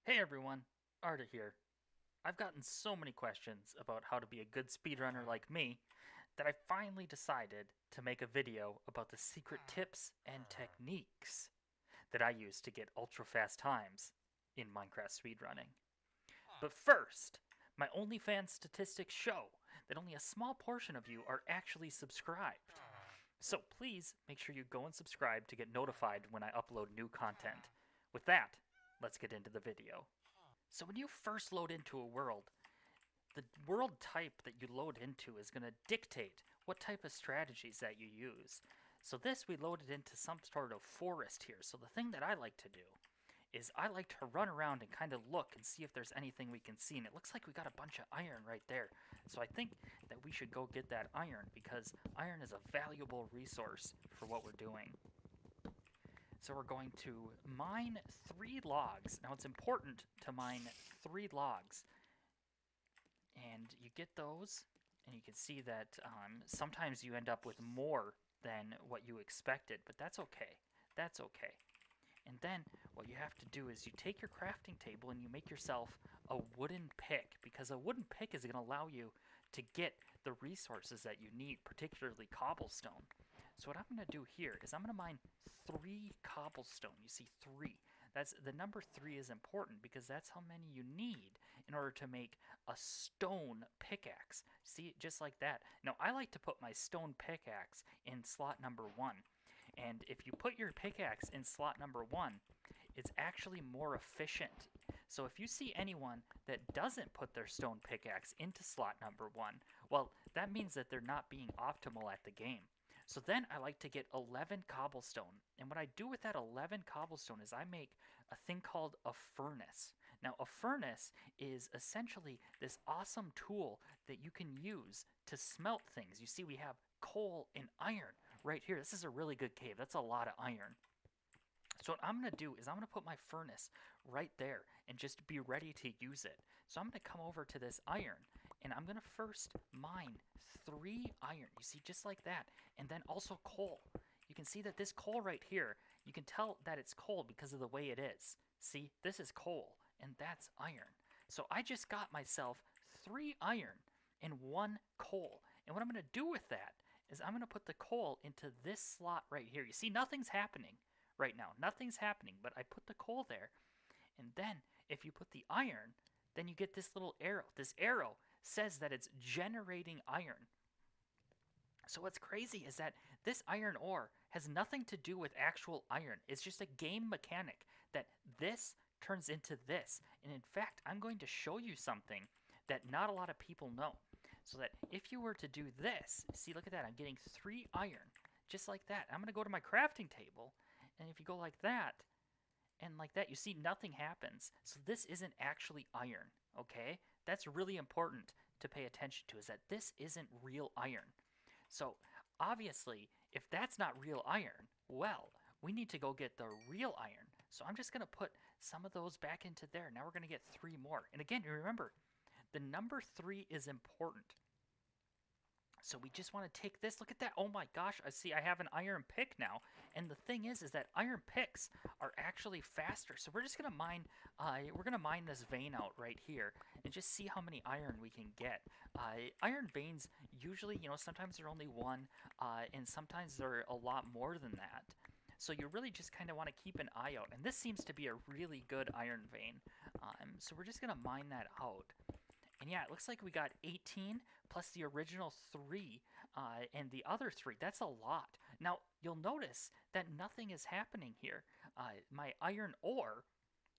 Hey everyone, Arda here. I've gotten so many questions about how to be a good speedrunner like me that I finally decided to make a video about the secret tips and techniques that I use to get ultra fast times in Minecraft speedrunning. But first, my OnlyFans statistics show that only a small portion of you are actually subscribed. So please make sure you go and subscribe to get notified when I upload new content. With that, let's get into the video. So when you first load into a world, the world type that you load into is going to dictate what type of strategies that you use. So this we loaded into some sort of forest here. So the thing that I like to do is I like to run around and kind of look and see if there's anything we can see. And it looks like we got a bunch of iron right there. So I think that we should go get that iron because iron is a valuable resource for what we're doing. So we're going to mine 3 logs. Now it's important to mine 3 logs. And you get those, and you can see that sometimes you end up with more than what you expected, but that's okay. That's okay. And then what you have to do is you take your crafting table and you make yourself a wooden pick, because a wooden pick is going to allow you to get the resources that you need, particularly cobblestone. So what I'm going to do here is I'm going to mine 3 cobblestone. You see 3. That's the number 3 is important because that's how many you need in order to make a stone pickaxe. See, just like that. Now I like to put my stone pickaxe in slot number 1. And if you put your pickaxe in slot number 1, it's actually more efficient. So if you see anyone that doesn't put their stone pickaxe into slot number 1, well, that means that they're not being optimal at the game. So then I like to get 11 cobblestone. And what I do with that 11 cobblestone is I make a thing called a furnace. Now, a furnace is essentially this awesome tool that you can use to smelt things. You see, we have coal and iron right here. This is a really good cave. That's a lot of iron. So what I'm going to do is I'm going to put my furnace right there and just be ready to use it. So I'm going to come over to this iron and I'm going to first mine 3 iron. You see, just like that. And then also coal. You can see that this coal right here, you can tell that it's coal because of the way it is. See, this is coal and that's iron. So I just got myself 3 iron and 1 coal. And what I'm going to do with that is I'm going to put the coal into this slot right here. You see, nothing's happening right now. Nothing's happening, but I put the coal there. And then if you put the iron, then you get this little arrow. This arrow says that it's generating iron. So what's crazy is that this iron ore has nothing to do with actual iron. It's just a game mechanic that this turns into this. And in fact, I'm going to show you something that not a lot of people know. So that if you were to do this, see, look at that. I'm getting 3 iron, just like that. I'm going to go to my crafting table. And if you go like that, and like that, you see nothing happens. So this isn't actually iron, okay? That's really important to pay attention to, is that this isn't real iron. So obviously, if that's not real iron, well, we need to go get the real iron. So I'm just going to put some of those back into there. Now we're going to get 3 more. And again, remember, the number 3 is important. So we just want to take this. Look at that. Oh my gosh. I see I have an iron pick now. And the thing is that iron picks are actually faster. So we're just going to mine, this vein out right here and just see how many iron we can get. Iron veins usually, sometimes they're only 1, and sometimes they're a lot more than that. So you really just kind of want to keep an eye out. And this seems to be a really good iron vein. So we're just going to mine that out. And yeah, it looks like we got 18 plus the original 3 and the other 3. That's a lot. Now, you'll notice that nothing is happening here. My iron ore,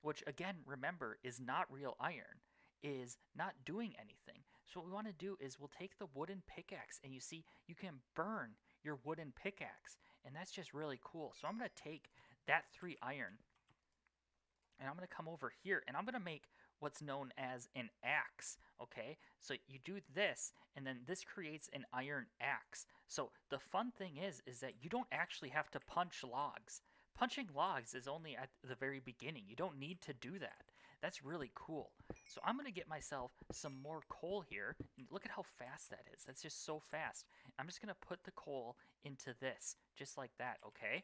which again, remember, is not real iron, is not doing anything. So what we want to do is we'll take the wooden pickaxe, and you see you can burn your wooden pickaxe. And that's just really cool. So I'm going to take that 3 iron, and I'm going to come over here, and I'm going to make what's known as an axe, okay? So you do this, and then this creates an iron axe. So the fun thing is that you don't actually have to punch logs. Punching logs is only at the very beginning. You don't need to do that. That's really cool. So I'm going to get myself some more coal here. And look at how fast that is. That's just so fast. I'm just going to put the coal into this, just like that, okay?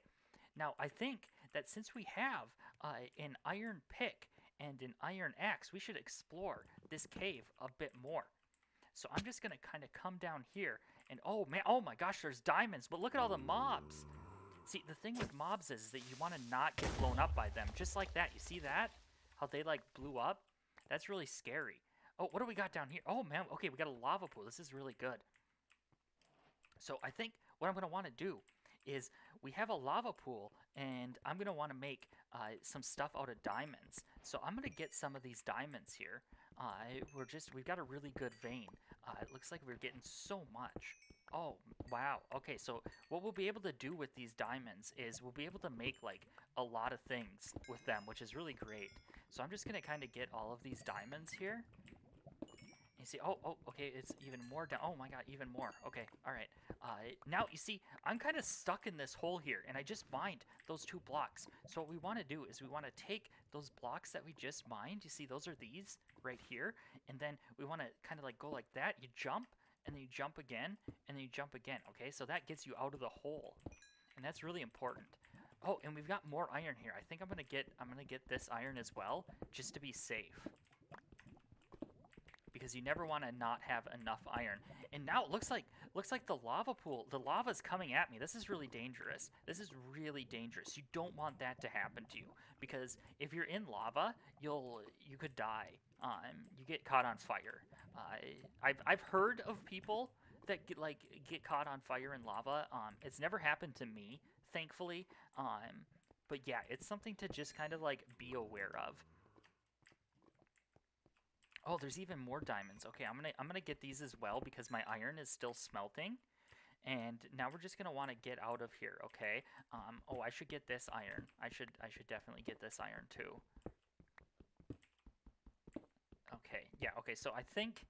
Now, I think that since we have an iron pick and an iron axe, we should explore this cave a bit more. So I'm just gonna kind of come down here, and oh man, oh my gosh, there's diamonds, but look at all the mobs. See, the thing with mobs is that you want to not get blown up by them, just like that. You see that? How they like blew up? That's really scary. Oh, what do we got down here? Oh man, okay, we got a lava pool. This is really good. So I think what I'm gonna want to do is we have a lava pool, and I'm gonna want to make some stuff out of diamonds. So I'm gonna get some of these diamonds here. We've got a really good vein. It looks like we're getting so much. Oh, wow. Okay, so what we'll be able to do with these diamonds is we'll be able to make like a lot of things with them, which is really great. So I'm just gonna kind of get all of these diamonds here. You see, oh, okay, it's even more down. Oh my god, even more. Okay, all right. Now, you see, I'm kind of stuck in this hole here, and I just mined those 2 blocks. So what we want to do is we want to take those blocks that we just mined. You see, those are these right here. And then we want to kind of like go like that. You jump, and then you jump again, and then you jump again. Okay, so that gets you out of the hole. And that's really important. Oh, and we've got more iron here. I think I'm gonna get this iron as well, just to be safe. Because you never want to not have enough iron. And now it looks like the lava pool, the lava's coming at me. This is really dangerous. This is really dangerous. You don't want that to happen to you, because if you're in lava, you could die. You get caught on fire. I've heard of people that get caught on fire in lava. It's never happened to me, thankfully. But yeah, it's something to just kind of like be aware of. Oh, there's even more diamonds. Okay, I'm gonna get these as well because my iron is still smelting. And now we're just gonna want to get out of here, okay? Oh, I should get this iron. I should definitely get this iron too. Okay, yeah, okay, so I think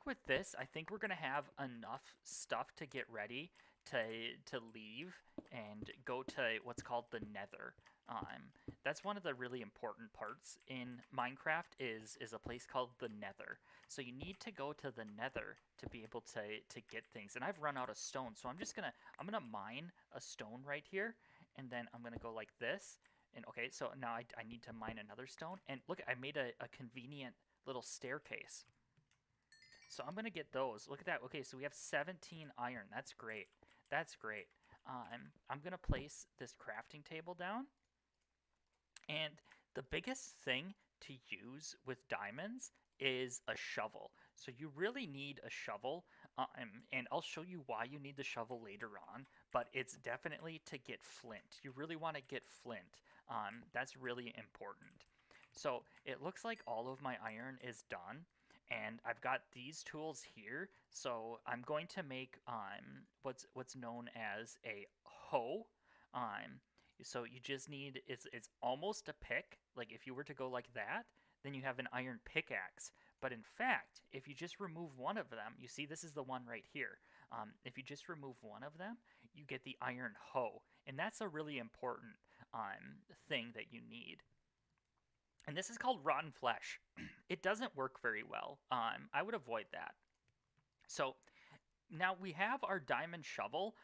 with this, I think we're gonna have enough stuff to get ready to leave and go to what's called the Nether. That's one of the really important parts in Minecraft is a place called the Nether. So you need to go to the Nether to be able to get things. And I've run out of stone, so I'm gonna mine a stone right here, and then I'm gonna go like this. And okay, so now I need to mine another stone. And look, I made a convenient little staircase. So I'm gonna get those. Look at that. Okay, so we have 17 iron. That's great. That's great. I'm gonna place this crafting table down. And the biggest thing to use with diamonds is a shovel. So you really need a shovel, and I'll show you why you need the shovel later on, but it's definitely to get flint. You really want to get flint. That's really important. So it looks like all of my iron is done, and I've got these tools here. So I'm going to make what's known as a hoe. So you just need, it's almost a pick. Like if you were to go like that, then you have an iron pickaxe. But in fact, if you just remove one of them, you see this is the one right here. If you just remove one of them, you get the iron hoe. And that's a really important thing that you need. And this is called rotten flesh. It doesn't work very well. I would avoid that. So now we have our diamond shovel.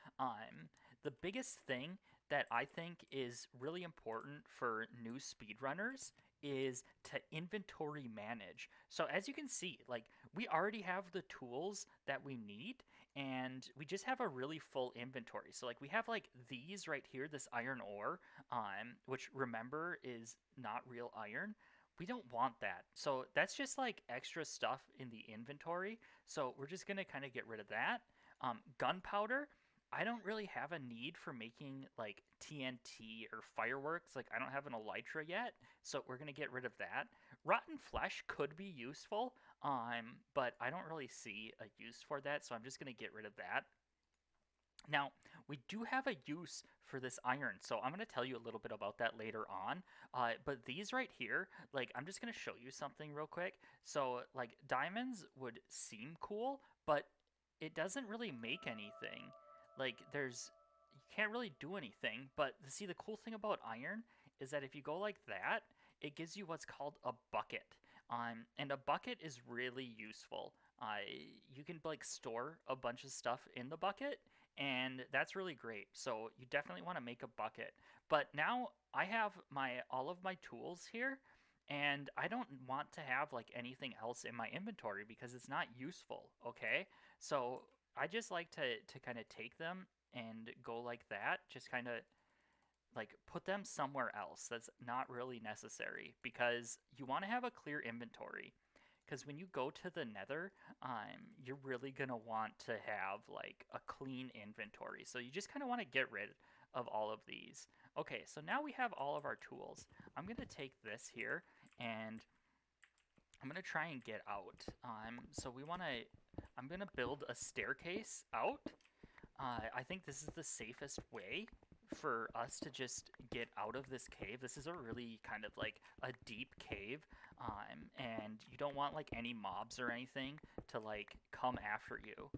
The biggest thing that I think is really important for new speedrunners is to inventory manage. So as you can see, like we already have the tools that we need, and we just have a really full inventory. So like we have like these right here, this iron ore, which remember is not real iron. We don't want that. So that's just like extra stuff in the inventory. So we're just gonna kind of get rid of that. Gunpowder, I don't really have a need for making like TNT or fireworks. Like I don't have an elytra yet, so we're gonna get rid of that. Rotten flesh could be useful, but I don't really see a use for that, so I'm just gonna get rid of that. Now, we do have a use for this iron, so I'm going to tell you a little bit about that later on. But these right here, like, I'm just going to show you something real quick. So, like, diamonds would seem cool, but it doesn't really make anything. Like, you can't really do anything. But, see, the cool thing about iron is that if you go like that, it gives you what's called a bucket. And a bucket is really useful. You can, like, store a bunch of stuff in the bucket, and that's really great. So you definitely want to make a bucket. But now I have all of my tools here, and I don't want to have like anything else in my inventory because it's not useful, okay? So I just like to kind of take them and go like that, just kind of like put them somewhere else that's not really necessary because you want to have a clear inventory. Because when you go to the nether, you're really going to want to have like a clean inventory. So you just kind of want to get rid of all of these. Okay, so now we have all of our tools. I'm going to take this here and I'm going to try and get out. So I'm going to build a staircase out. I think this is the safest way for us to just get out of this cave. This is a really kind of like a deep cave, and you don't want like any mobs or anything to like come after you.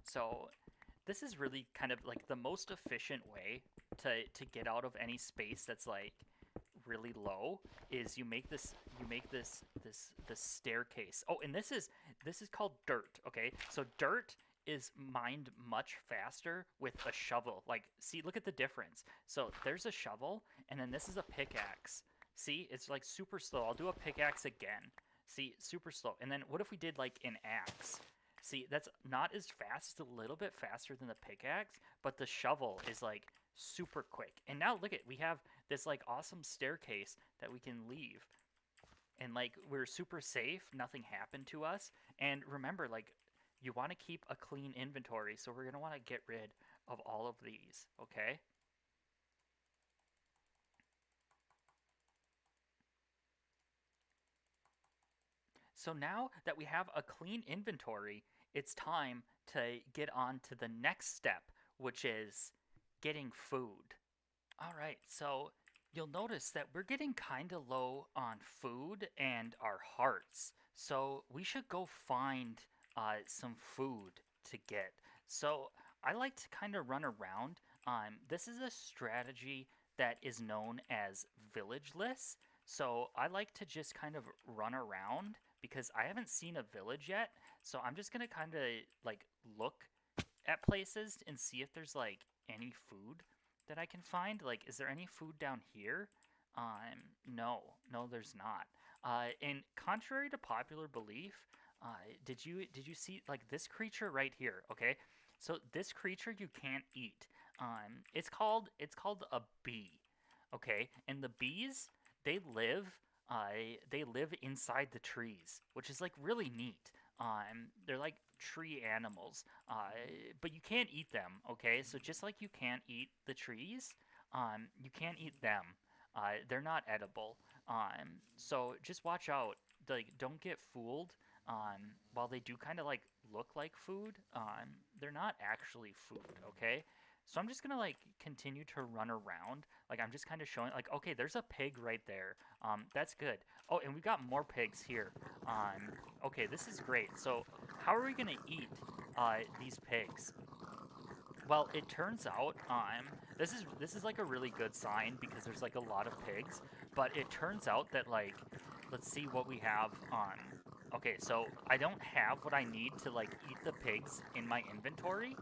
So this is really kind of like the most efficient way to get out of any space that's like really low is you make this staircase. Oh, and this is called dirt, okay? So dirt is mined much faster with a shovel. Like, see, look at the difference. So there's a shovel, and then this is a pickaxe. See, it's like super slow. I'll do a pickaxe again. See, super slow. And then what if we did like an axe? See, that's not as fast. It's a little bit faster than the pickaxe, but the shovel is like super quick. And now look at, we have this like awesome staircase that we can leave. And like we're super safe, nothing happened to us. And remember, like, you want to keep a clean inventory, so we're going to want to get rid of all of these, okay? So now that we have a clean inventory, it's time to get on to the next step, which is getting food. All right, so you'll notice that we're getting kind of low on food and our hearts. So we should go find some food to get. So I like to kind of run around. This is a strategy that is known as villageless. So I like to just kind of run around because I haven't seen a village yet. So I'm just gonna kind of like look at places and see if there's like any food that I can find. Like, is there any food down here? No, there's not. And contrary to popular belief, did you see like this creature right here? Okay, so this creature you can't eat. It's called a bee. Okay, and the bees they live they live inside the trees, which is like really neat. They're like tree animals, but you can't eat them. Okay, so just like you can't eat the trees, you can't eat them. They're not edible. So just watch out. Like, don't get fooled. While they do kind of like look like food, they're not actually food. Okay. So I'm just gonna like continue to run around. Like I'm just kind of showing like, okay, there's a pig right there. That's good. Oh, and we've got more pigs here. Okay, this is great. So how are we gonna eat these pigs? Well, it turns out this is like a really good sign because there's like a lot of pigs, but it turns out that like let's see what we have on. Okay, so I don't have what I need to like eat the pigs in my inventory.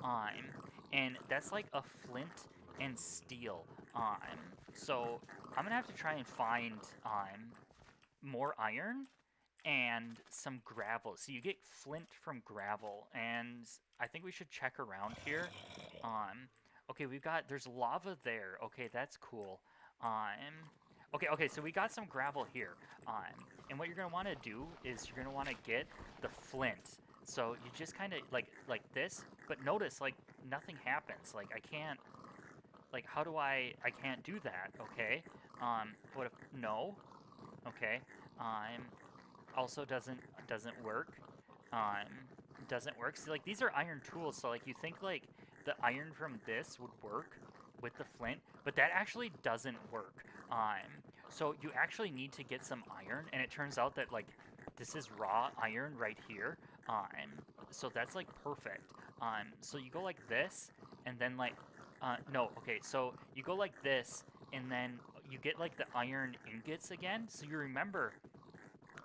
Um and that's like a flint and steel. So I'm gonna have to try and find more iron and some gravel. So you get flint from gravel, and I think we should check around here. Okay, there's lava there. Okay, that's cool. Okay, so we got some gravel here. And what you're gonna want to do is you're gonna want to get the flint. So you just kind of like this, but notice like nothing happens. Like I can't. Like how do I can't do that? Okay. What if no? Okay. Also doesn't work. Um, doesn't work. So like these are iron tools, so like you think like the iron from this would work with the flint, but that actually doesn't work. So you actually need to get some iron, and it turns out that like this is raw iron right here. So that's like perfect. So you go like this, and then like no, okay, so you go like this, and then you get like the iron ingots again. So you remember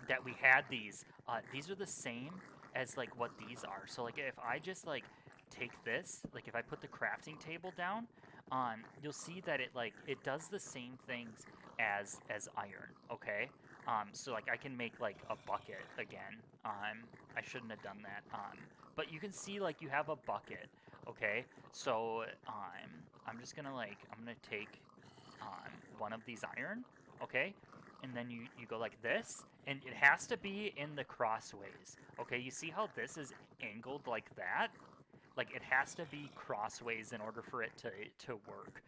that we had these. These are the same as like what these are. So like if I just like take this, like if I put the crafting table down, you'll see that it does the same things as iron. Okay. So like I can make like a bucket again. I shouldn't have done that. But you can see like you have a bucket. Okay, so I'm just gonna I'm gonna take one of these iron. Okay, and then you go like this, and it has to be in the crossways. Okay, you see how this is angled like that? Like it has to be crossways in order for it to work.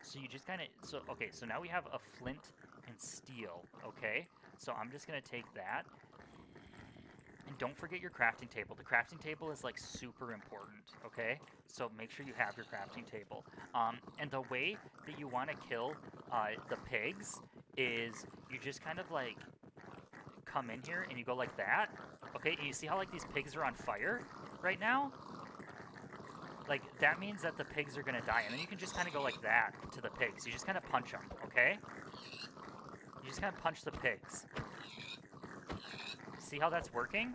So you just kind of okay. So now we have a flint and steel. Okay, so I'm just gonna take that, and don't forget your crafting table. The crafting table is like super important. Okay, so make sure you have your crafting table. And the way that you want to kill the pigs is you just kind of like come in here and you go like that. Okay, and you see how like these pigs are on fire right now? Like, that means that the pigs are gonna die. And then you can just kind of go like that to the pigs. You just kind of punch them, okay? You just kind of punch the pigs. See how that's working?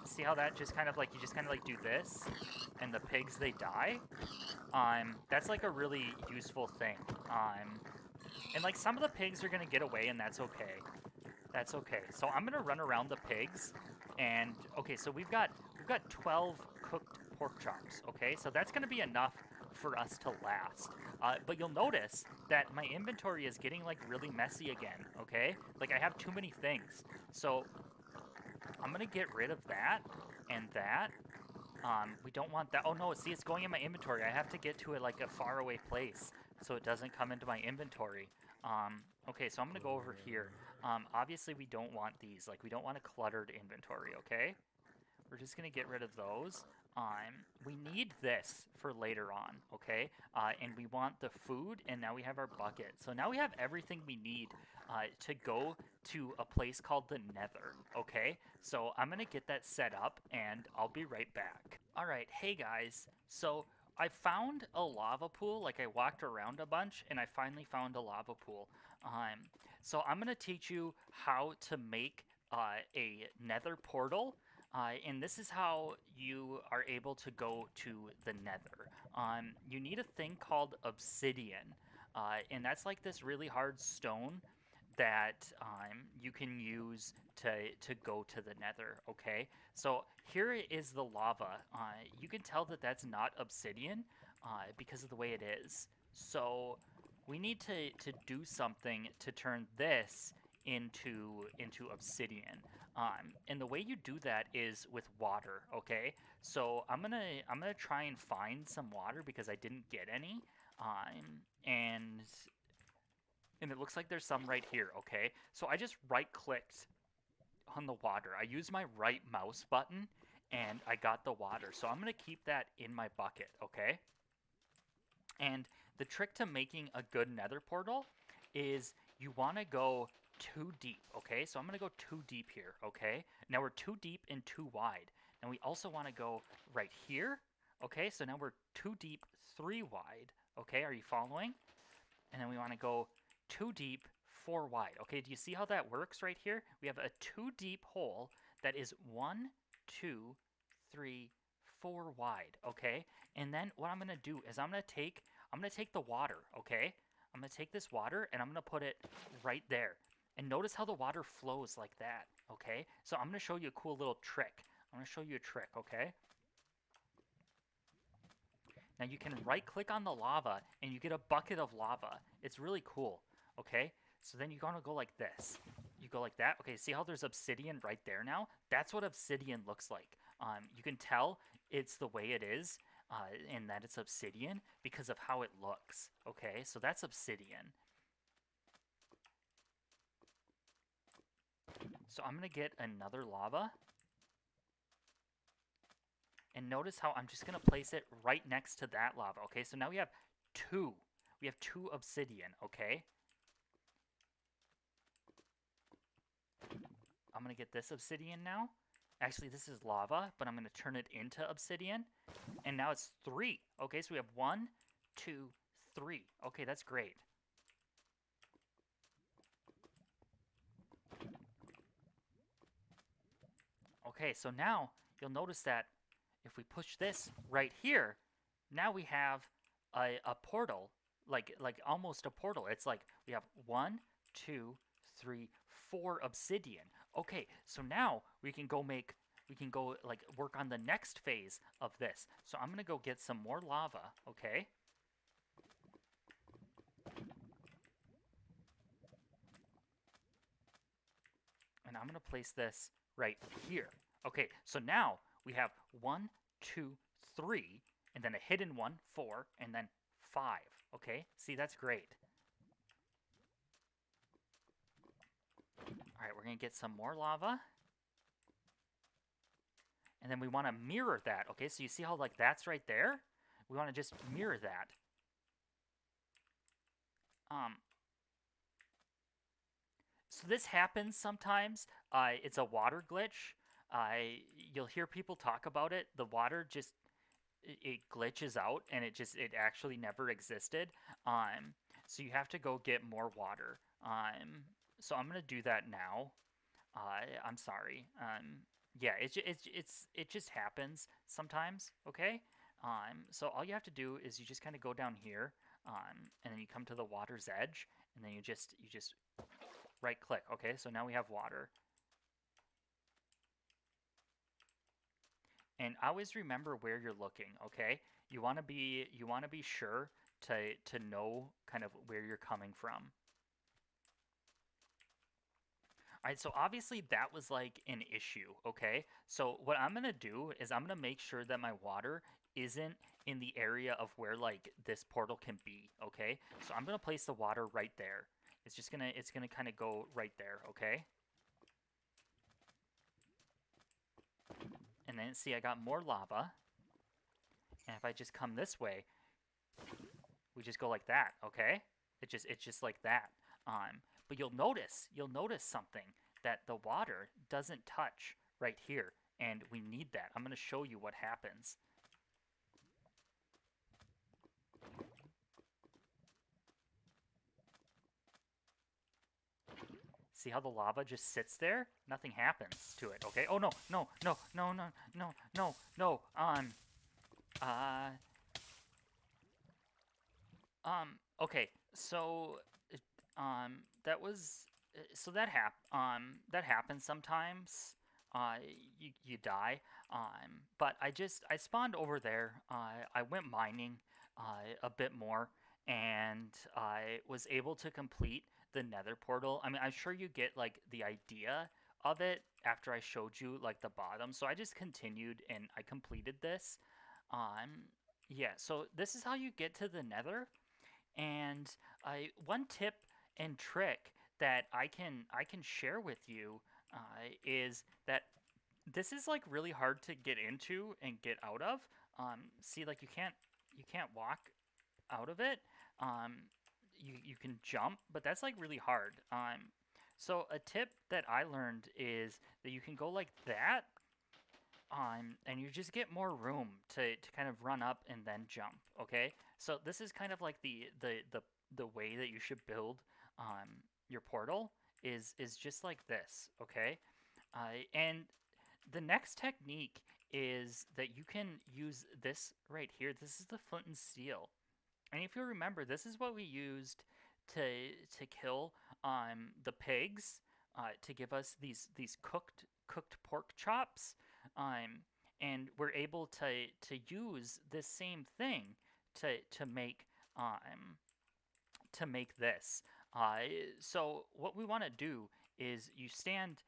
See how that just kind of like, you just kind of like do this, and the pigs, they die? That's like a really useful thing. And like some of the pigs are gonna get away, and that's okay. That's okay. So I'm gonna run around the pigs, and okay, so we've got 12 cooked pork chops. Okay, so that's gonna be enough for us to last. But you'll notice that my inventory is getting like really messy again. Okay, like I have too many things, so I'm gonna get rid of that and that. We don't want that. Oh no, see, it's going in my inventory. I have to get to it like a faraway place so it doesn't come into my inventory. Okay, so I'm gonna go over here. Obviously we don't want these. Like, we don't want a cluttered inventory, okay? We're just gonna get rid of those. We need this for later on, okay? And we want the food, and now we have our bucket. So now we have everything we need to go to a place called the Nether, okay? So I'm gonna get that set up, and I'll be right back. All right, hey guys. So I found a lava pool. Like, I walked around a bunch, and I finally found a lava pool. So I'm gonna teach you how to make a Nether portal. And this is how you are able to go to the Nether. You need a thing called obsidian, and that's like this really hard stone that you can use to go to the Nether. Okay, so here is the lava. You can tell that that's not obsidian because of the way it is. So we need to do something to turn this into obsidian. And the way you do that is with water, okay? So I'm gonna try and find some water because I didn't get any. And it looks like there's some right here, okay? So I just right-clicked on the water. I used my right mouse button and I got the water. So I'm gonna keep that in my bucket, okay? And the trick to making a good Nether portal is you want to go too deep, okay? So I'm going to go too deep here, okay? Now we're too deep and too wide. And we also want to go right here, okay? So now we're too deep, 3 wide, okay? Are you following? And then we want to go too deep, 4 wide, okay? Do you see how that works right here? We have a too deep hole that is 1, 2, 3, 4 wide, okay? And then what I'm going to do is I'm going to take the water, okay? I'm going to take this water and I'm going to put it right there. And notice how the water flows like that, okay? So I'm going to show you a cool little trick. I'm going to show you a trick, okay? Now you can right-click on the lava and you get a bucket of lava. It's really cool, okay? So then you're going to go like this. You go like that. Okay, see how there's obsidian right there now? That's what obsidian looks like. You can tell it's the way it is and that it's obsidian because of how it looks, okay? So that's obsidian. So I'm going to get another lava. And notice how I'm just going to place it right next to that lava, okay? So now we have 2. We have 2 obsidian, okay? I'm going to get this obsidian now. Actually, this is lava, but I'm going to turn it into obsidian. And now it's 3. Okay, so we have 1, 2, 3. Okay, that's great. Okay, so now you'll notice that if we push this right here, now we have a portal, like almost a portal. It's like we have 1, 2, 3, 4 obsidian. Okay, so now we can go like work on the next phase of this. So I'm gonna go get some more lava, okay? And I'm gonna place this right here. Okay, so now we have 1, 2, 3, and then a hidden one, 4, and then 5. Okay, see, that's great. All right, we're gonna get some more lava. And then we want to mirror that. Okay, so you see how like that's right there? We want to just mirror that. So this happens sometimes. It's a water glitch. You'll hear people talk about it. The water just it glitches out, and it actually never existed. So you have to go get more water. So I'm gonna do that now. I'm sorry. Yeah, it just happens sometimes. Okay. So all you have to do is you just kind of go down here, and then you come to the water's edge, and then you just right click. Okay, so now we have water. And always remember where you're looking. Okay, you want to be sure to know kind of where you're coming from. All right, so obviously that was like an issue, okay? So what I'm gonna do is I'm gonna make sure that my water isn't in the area of where like this portal can be, okay? So I'm gonna place the water right there. It's gonna kind of go right there, okay? And then see, I got more lava. And if I just come this way, we just go like that, okay? It's just like that. But you'll notice something, that the water doesn't touch right here, and we need that. I'm going to show you what happens. See how the lava just sits there? Nothing happens to it, okay? Oh, no, no, no, no, no, no, no, no. Okay, so, that was, so that happens sometimes. You die. But I spawned over there. I went mining, a bit more, and I was able to complete the nether portal. I mean, I'm sure you get, like, the idea of it after I showed you, like, the bottom. So I just continued, and I completed this. Yeah, so this is how you get to the nether. And one tip and trick that I can share with you is that this is like really hard to get into and get out of. See, like you can't walk out of it. You can jump, but that's like really hard. So a tip that I learned is that you can go like that, and you just get more room to kind of run up and then jump. Okay, so this is kind of like the way that you should build your portal is just like this. Okay, and the next technique is that you can use this right here. This is the flint and steel, and if you remember, this is what we used to kill the pigs, to give us these cooked pork chops. And we're able to use this same thing to make this. So what we want to do is you stand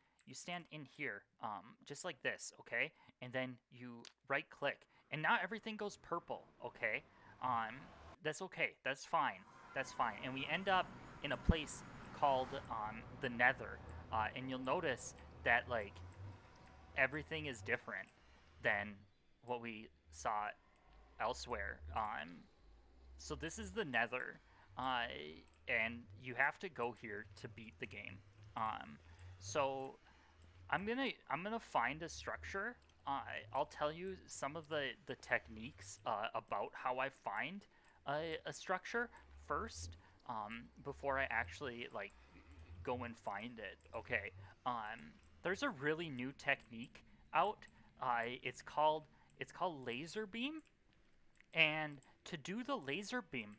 in here, just like this, okay? And then you right click, and now everything goes purple, okay? That's okay. That's fine. That's fine. And we end up in a place called the Nether, and you'll notice that like everything is different than what we saw elsewhere. So this is the Nether, and you have to go here to beat the game. So I'm gonna find a structure. I'll tell you some of the techniques about how I find a structure first, before I actually like go and find it. Okay. There's a really new technique out. It's called laser beam, and to do the laser beam,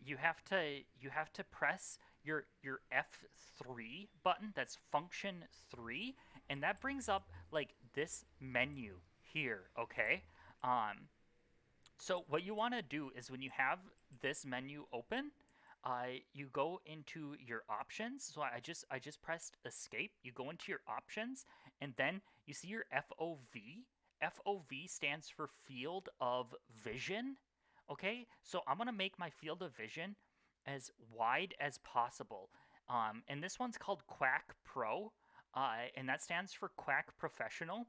you have to press your F3 button. That's function 3, and that brings up like this menu here, okay? Um, so what you want to do is when you have this menu open, you go into your options. So I just pressed escape. You go into your options, and then you see your FOV. FOV stands for field of vision. Okay, so I'm gonna make my field of vision as wide as possible. And this one's called Quack Pro, and that stands for Quack Professional,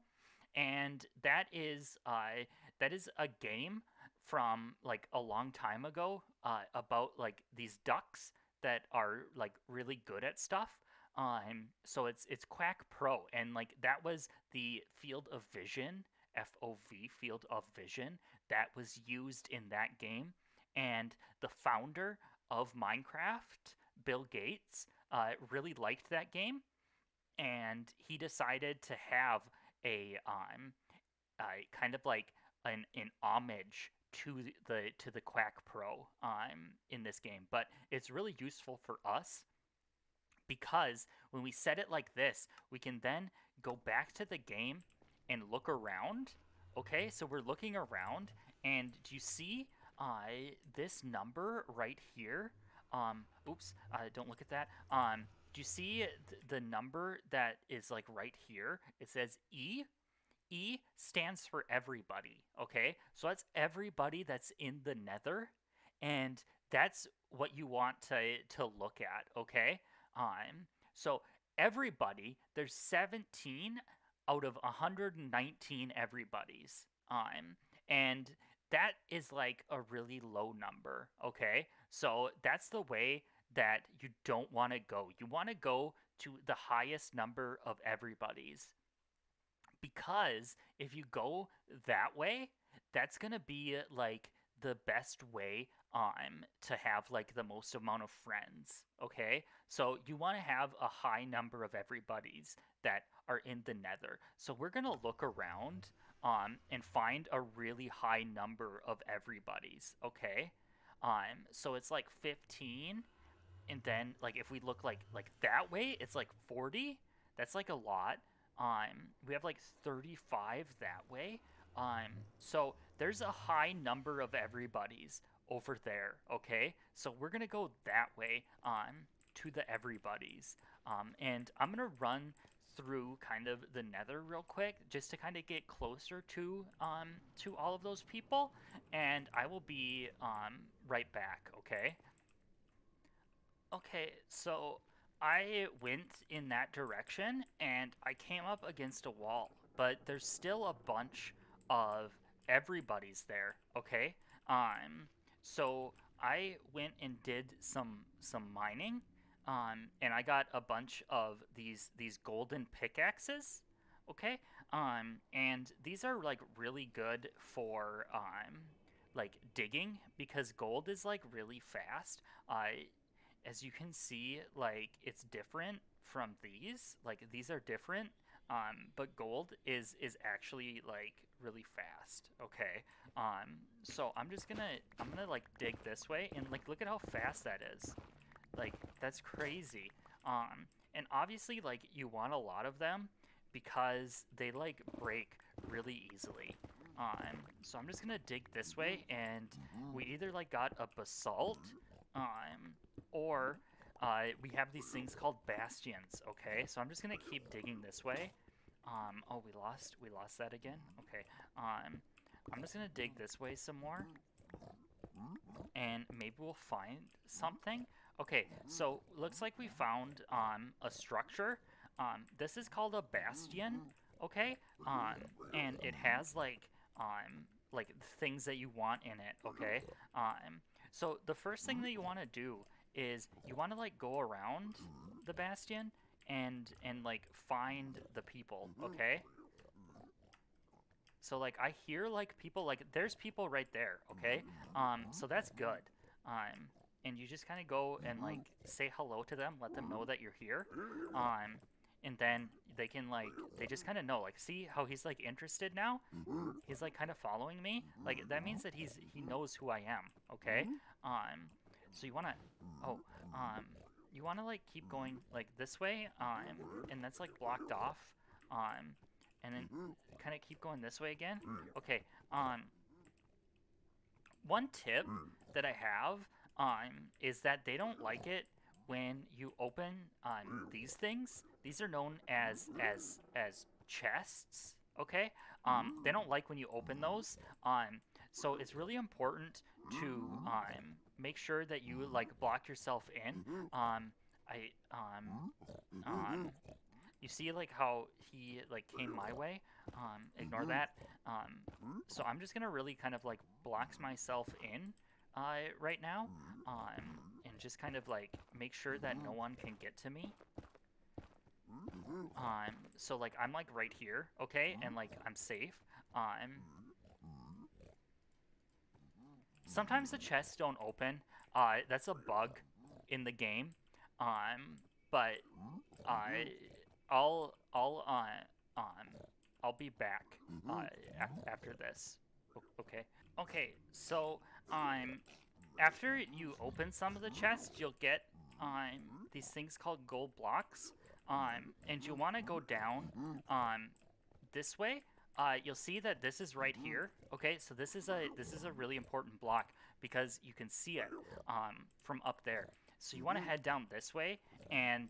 and that is a game from like a long time ago about like these ducks that are like really good at stuff. So it's Quack Pro, and like that was the field of vision, FOV, field of vision, that was used in that game. And the founder of Minecraft, Bill Gates, really liked that game, and he decided to have a kind of like an homage to the Quack Pro in this game. But it's really useful for us because when we set it like this, we can then go back to the game and look around. Okay, so we're looking around, and do you see this number right here? Oops, don't look at that. Do you see the number that is like right here? It says E. E stands for everybody, okay? So that's everybody that's in the nether, and that's what you want to look at, okay? So everybody, there's 17 out of 119 everybody's. And that is like a really low number, okay? So that's the way that you don't want to go. You want to go to the highest number of everybody's, because if you go that way, that's gonna be like the best way to have like the most amount of friends. Okay, so you want to have a high number of everybody's that are in the nether. So we're gonna look around and find a really high number of everybody's. Okay, so it's like 15, and then like if we look like that way, it's like 40. That's like a lot. We have like 35 that way. So there's a high number of everybody's over there. Okay, so we're gonna go that way to the everybody's. And I'm gonna run through kind of the nether real quick just to kind of get closer to all of those people, and I will be right back. Okay. Okay, so I went in that direction and I came up against a wall, but there's still a bunch of everybody's there, okay? So I went and did some mining, and I got a bunch of these golden pickaxes, okay? And these are like really good for like digging because gold is like really fast. As you can see, like it's different from these. Like these are different, but gold is actually like really fast. Okay, so I'm gonna like dig this way, and like look at how fast that is. Like that's crazy. And obviously like you want a lot of them because they like break really easily. So I'm just gonna dig this way, and we either like got a basalt, or we have these things called bastions. Okay, so I'm just gonna keep digging this way. Oh, we lost that again. Okay. I'm just gonna dig this way some more, and maybe we'll find something. Okay, so looks like we found a structure. This is called a bastion. Okay, and it has like things that you want in it. Okay, so the first thing that you want to do is you want to like go around the bastion and like find the people. Okay, so like I hear like people, like there's people right there. Okay, so that's good. And you just kind of go and like say hello to them, let them know that you're here. And then they can like, they just kind of know, like, see how he's like interested now? He's like kind of following me. Like that means that he knows who I am. Okay. So you want to, oh, you want to like keep going like this way, and that's like blocked off, and then kind of keep going this way again. Okay, one tip that I have, is that they don't like it when you open these things. These are known as chests. Okay, they don't like when you open those. So it's really important to make sure that you like block yourself in. I You see like how he like came my way. Ignore that. So I'm just gonna really kind of like block myself in right now, and just kind of like make sure that no one can get to me. So like I'm like right here, okay, and like I'm safe. Sometimes the chests don't open. That's a bug in the game. But I'll be back after this. Okay. Okay. So after you open some of the chests, you'll get these things called gold blocks. And you want to go down this way. You'll see that this is right here. Okay, so this is a really important block because you can see it from up there. So you want to head down this way, and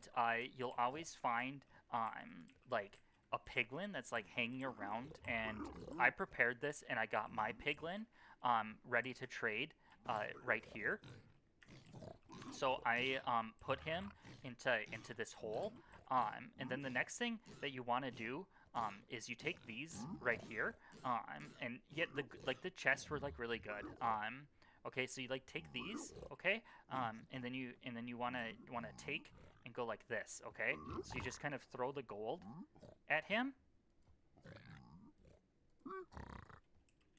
you'll always find like a piglin that's like hanging around. And I prepared this, and I got my piglin ready to trade right here. So I put him into this hole, and then the next thing that you want to do is you take these right here, and yet the chests were like really good. Okay, so you like take these, okay, and then you wanna take and go like this, okay. So you just kind of throw the gold at him.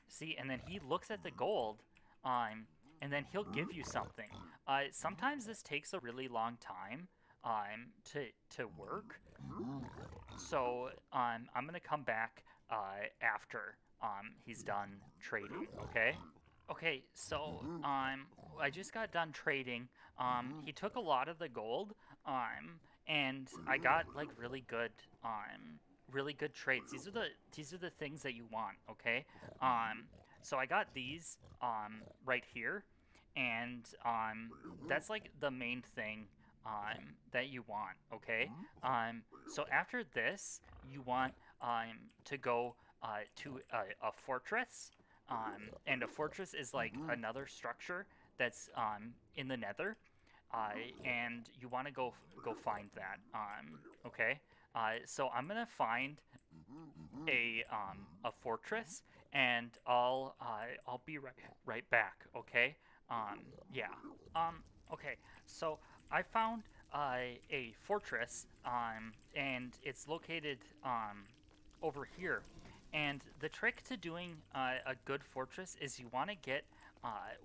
See, and then he looks at the gold, and then he'll give you something. Sometimes this takes a really long time to work. So I'm gonna come back after he's done trading, okay? Okay, so I just got done trading. He took a lot of the gold, and I got like really good trades. These are the things that you want, okay? So I got these right here, and that's like the main thing that you want, okay? So after this, you want to go to a fortress, and a fortress is like another structure that's in the Nether, and you want to go find that, okay? So I'm gonna find a fortress, and I'll be right back, okay? Yeah. Okay. So I found a fortress, and it's located over here. And the trick to doing a good fortress is you want to get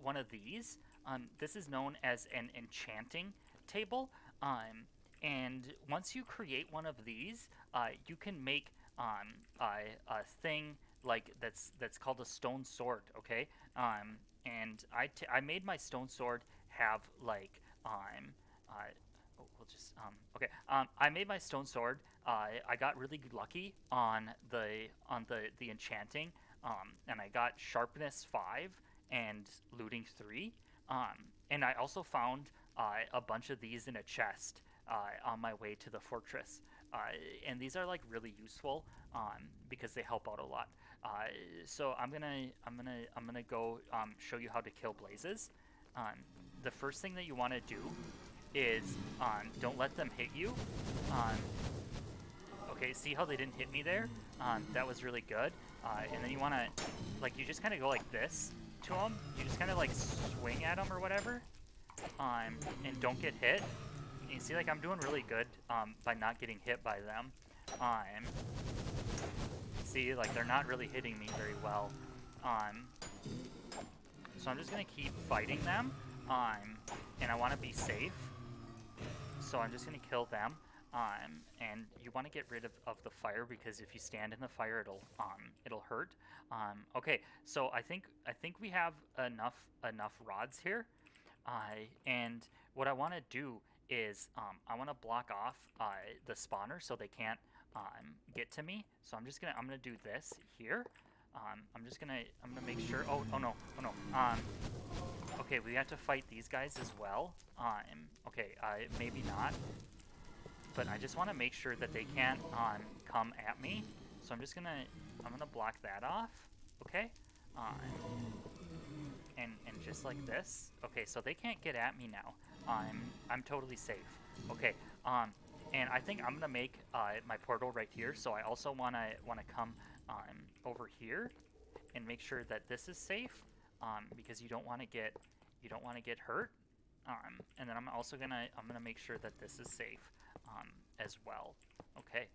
one of these. This is known as an enchanting table. And once you create one of these, you can make a thing like that's called a stone sword. Okay. And I made my stone sword have like we'll just okay. I made my stone sword. I got really lucky on the enchanting, and I got sharpness 5 and looting 3. And I also found a bunch of these in a chest on my way to the fortress. And these are like really useful because they help out a lot. So I'm gonna go show you how to kill blazes. The first thing that you want to do is don't let them hit you. Okay, see how they didn't hit me there? That was really good. And then you want to, like, you just kind of go like this to them. You just kind of like swing at them or whatever, and don't get hit. And you see, like, I'm doing really good by not getting hit by them. See, like, they're not really hitting me very well. So I'm just gonna keep fighting them, and I want to be safe. So I'm just gonna kill them. And you want to get rid of the fire, because if you stand in the fire, it'll hurt. Okay, so I think we have enough rods here. And what I want to do is I want to block off the spawner so they can't get to me. So I'm gonna do this here. I'm gonna make sure. Oh no. Okay, we have to fight these guys as well. Okay, maybe not. But I just want to make sure that they can't come at me. So I'm gonna block that off. Okay. And just like this. Okay, so they can't get at me now. I'm totally safe. Okay. And I think I'm gonna make my portal right here. So I also wanna come over here and make sure that this is safe. Because you don't want to get hurt. And then I'm gonna make sure that this is safe as well. Okay.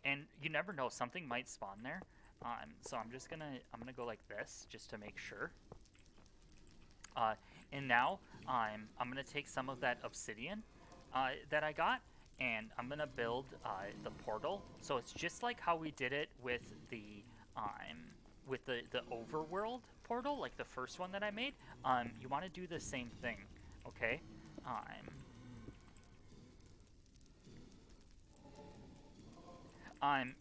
And you never know, something might spawn there. So I'm gonna go like this just to make sure. And now I'm gonna take some of that obsidian that I got, and I'm gonna build the portal. So it's just like how we did it with the overworld portal, like the first one that I made. You want to do the same thing, okay?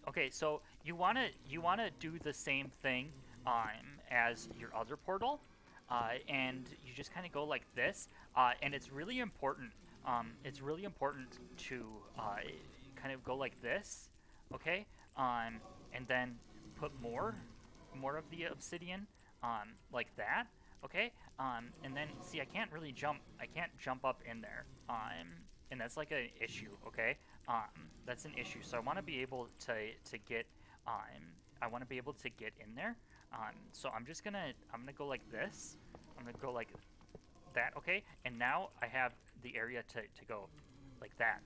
Okay, so you wanna do the same thing as your other portal, and you just kind of go like this, and it's really important. It's really important to kind of go like this, okay? And then put more of the obsidian, like that, okay? And then see, I can't really jump. I can't jump up in there, and that's like an issue, okay? That's an issue. So I want to be able to get. I want to be able to get in there. So I'm gonna go like this. I'm gonna go like that, okay? And now I have the area to go like that.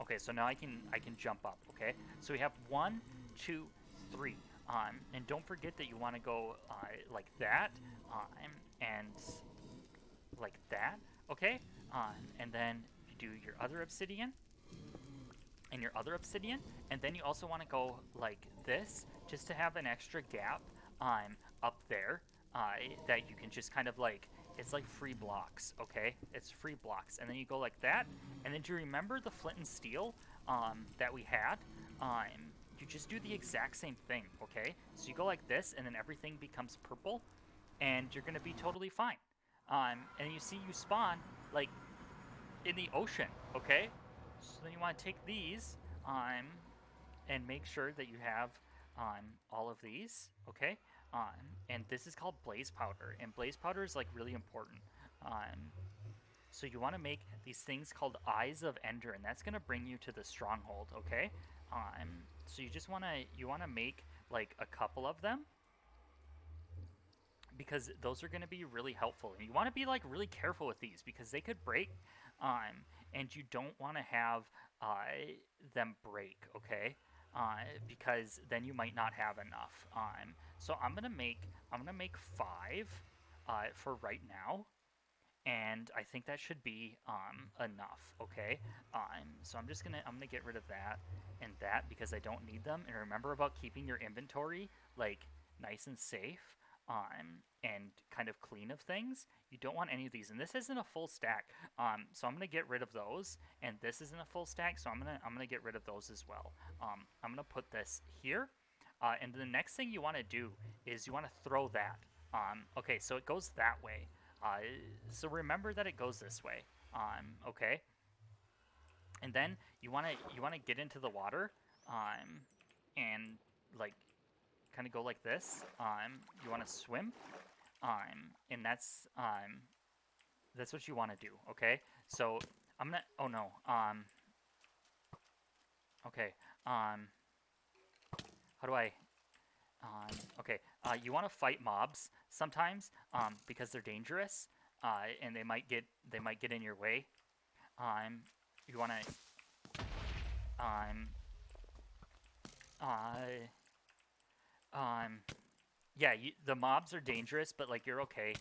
Okay, so now I can jump up, okay? So we have 1, 2, 3. And don't forget that you want to go like that, and like that, okay? And then you do your other obsidian, and your other obsidian, and then you also want to go like this, just to have an extra gap up there that you can just kind of like, it's like free blocks, okay? It's free blocks. And then you go like that, and then do you remember the flint and steel that we had? You just do the exact same thing, okay? So you go like this, and then everything becomes purple, and you're gonna be totally fine. And you see you spawn like in the ocean, okay? So then you want to take these and make sure that you have all of these, okay? And this is called blaze powder, and blaze powder is like really important. So you want to make these things called Eyes of Ender, and that's gonna bring you to the stronghold, okay? So you just wanna make like a couple of them, because those are gonna be really helpful. And you want to be like really careful with these because they could break, and you don't want to have them break, okay? Because then you might not have enough. So I'm gonna make 5 for right now, and I think that should be enough, okay? So I'm gonna get rid of that and that because I don't need them. And remember about keeping your inventory like nice and safe, and kind of clean of things. You don't want any of these, and this isn't a full stack, so I'm gonna get rid of those. And this isn't a full stack, so I'm gonna get rid of those as well. I'm gonna put this here, and the next thing you want to do is you want to throw that. Okay, so it goes that way. So remember that it goes this way. Okay, and then you want to get into the water, and like kind of go like this. You want to swim, and that's what you want to do. Okay, so I'm gonna. Oh no. Okay. How do I? Okay. You want to fight mobs sometimes, because they're dangerous, and they might get in your way. You want to. Yeah, the mobs are dangerous, but like you're okay.